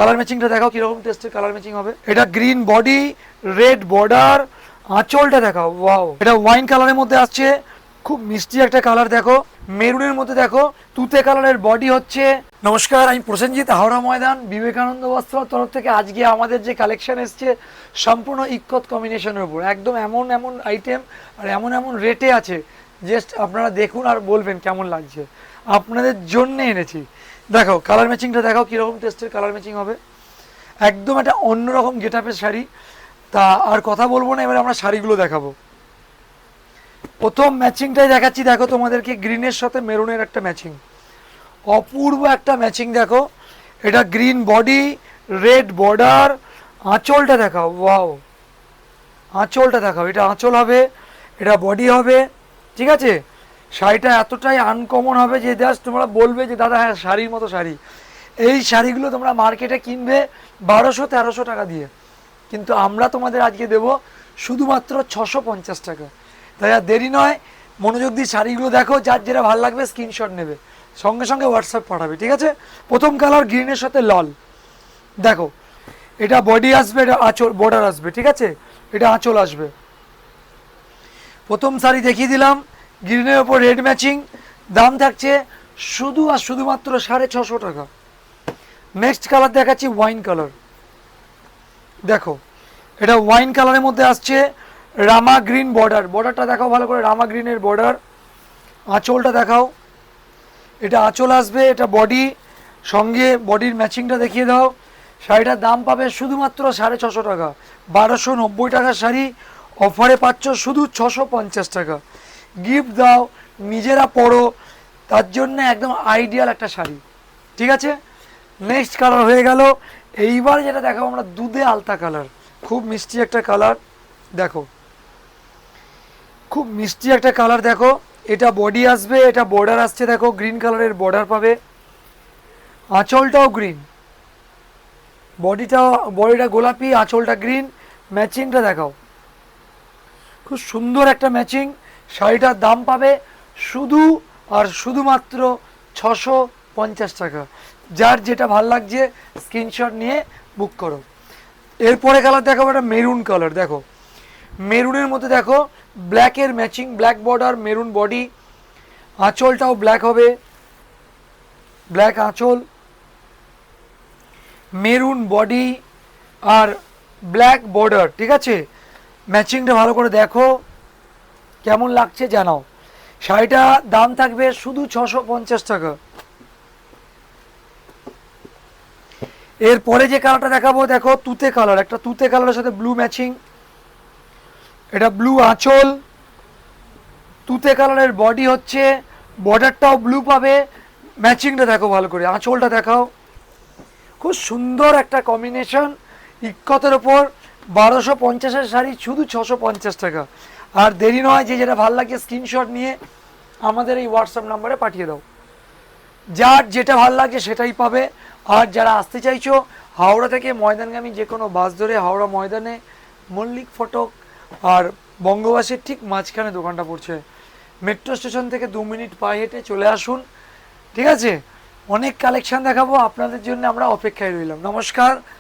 Colour ম্যাচিংটা দেখাও কিরকম টেস্টের কালার ম্যাচিং হবে। এটা গ্রিন বডি, রেড বর্ডার, আঁচলটা দেখাও। ওয়াও, এটা ওয়াইন কালারের মধ্যে আসছে, খুব মিষ্টি একটা কালার। দেখো মেরুনের মধ্যে দেখো তুতে কালারের বডি হচ্ছে। নমস্কার, আমি প্রসেনজিৎ, হাওড়া ময়দান বিবেকানন্দ বস্ত্র তরফ থেকে আজকে আমাদের যে কালেকশন এসছে সম্পূর্ণ ইক্কত কম্বিনেশনের উপর, একদম এমন এমন আইটেম আর এমন এমন রেটে আছে, জাস্ট আপনারা দেখুন আর বলবেন কেমন লাগছে। আপনাদের জন্য এনেছি। দেখো কালার ম্যাচিংটা দেখাও কিরকম টেস্টের কালার ম্যাচিং হবে। একদম একটা অন্যরকম গেটআপের শাড়ি। তা আর কথা বলবো না, এবার আমরা শাড়িগুলো দেখাবো। প্রথম ম্যাচিংটাই দেখাচ্ছি। দেখো তোমাদেরকে গ্রিনের সাথে মেরুনের একটা ম্যাচিং, অপূর্ব একটা ম্যাচিং। দেখো এটা গ্রিন বডি, রেড বর্ডার, আঁচলটা দেখাও। ওয়াও, আঁচলটা দেখাও। এটা আঁচল হবে, এটা বডি হবে, ঠিক আছে। শাড়িটা এতটাই আনকমন হবে যে জাস্ট তোমরা বলবে যে দাদা হ্যাঁ শাড়ির মতো শাড়ি। এই শাড়িগুলো তোমরা মার্কেটে কিনবে 1200-1300 টাকা দিয়ে, কিন্তু আমরা তোমাদের আজকে দেবো শুধুমাত্র 650 টাকা। তাই আর দেরি নয়, মনোযোগ দিয়ে শাড়িগুলো দেখো, যার যেটা ভালো লাগবে স্ক্রিনশট নেবে, সঙ্গে সঙ্গে হোয়াটসঅ্যাপ পাঠাবে, ঠিক আছে। প্রথম কালার গ্রিনের সাথে লাল। দেখো এটা বডি আসবে, এটা আঁচল বর্ডার আসবে, ঠিক আছে, এটা আঁচল আসবে। প্রথম শাড়ি দেখিয়ে দিলাম, গ্রিনের ওপর রেড ম্যাচিং। দাম থাকছে শুধু আর শুধুমাত্র 650 টাকা। নেক্সট কালার দেখাচ্ছি ওয়াইন কালার। দেখো এটা ওয়াইন কালারের মধ্যে আসছে, রামা গ্রিন বর্ডার। বর্ডারটা দেখাও ভালো করে, রামা গ্রিনের বর্ডার। আঁচলটা দেখাও, এটা আঁচল আসবে, এটা বডি, সঙ্গে বডির ম্যাচিংটা দেখিয়ে দাও। শাড়িটার দাম পাবে শুধুমাত্র 650 টাকা। 1290 টাকার শাড়ি অফারে পাচ্ছ শুধু 650 টাকা। গিফট দাও, নিজেরা পরো, তার জন্য একদম আইডিয়াল একটা শাড়ি, ঠিক আছে। নেক্সট কালার হয়ে গেল। এইবার যেটা দেখাবো আমরা দুধে আলতা কালার, খুব মিষ্টি একটা কালার। দেখো খুব মিষ্টি একটা কালার। দেখো এটা বডি আসবে, এটা বর্ডার আসছে, দেখো গ্রিন কালারের বর্ডার পাবে, আঁচলটাও গ্রিন, বডিটা গোলাপি, আঁচলটা গ্রিন। ম্যাচিংটা দেখাও, খুব সুন্দর একটা ম্যাচিং। শাড়িটার দাম পাবে শুধু আর শুধুমাত্র 650 টাকা। যার যেটা ভাল লাগছে স্ক্রিনশট নিয়ে বুক করো। এরপরে কালার দেখাবো একটা মেরুন কালার। দেখো মেরুনের মধ্যে দেখো ব্ল্যাকের matching, black border, maroon body, আঁচলটাও ব্ল্যাক হবে, ব্ল্যাক আঁচল, মেরুন বডি আর ব্ল্যাক বর্ডার, ঠিক আছে। ম্যাচিংটা ভালো করে দেখো, কেমন লাগছে জানাও। শাড়িটা দাম থাকবে শুধু 650 টাকা। এরপরে যে কালারটা দেখাবো, দেখো তুতে কালার, একটা তুতে কালারের সাথে ব্লু ম্যাচিং। এটা ব্লু আঁচল, তুতে কালারের বডি হচ্ছে, বর্ডারটাও ব্লু পাবে। ম্যাচিংটা দেখো ভালো করে, আঁচলটা দেখাও। খুব সুন্দর একটা কম্বিনেশন। ইক্কতের ওপর 1250-এর শাড়ি শুধু 650 টাকা। আর দেরি নয়, যে যেটা ভালো লাগে স্ক্রিনশট নিয়ে আমাদের এই হোয়াটসঅ্যাপ নাম্বারে পাঠিয়ে দাও। যার যেটা ভালো লাগছে সেটাই পাবে। আর যারা আসতে চাইছো হাওড়া থেকে ময়দানগামী যে কোনো বাস ধরে হাওড়া ময়দানে মল্লিক ফটক আর বঙ্গবাসীর ঠিক মাঝখানে দোকানটা পড়ছে। মেট্রো স্টেশন থেকে 2 মিনিট পায়ে হেঁটে চলে আসুন, ঠিক আছে। অনেক কালেকশন দেখাবো আপনাদের জন্য, আমরা অপেক্ষায় রইলাম। নমস্কার।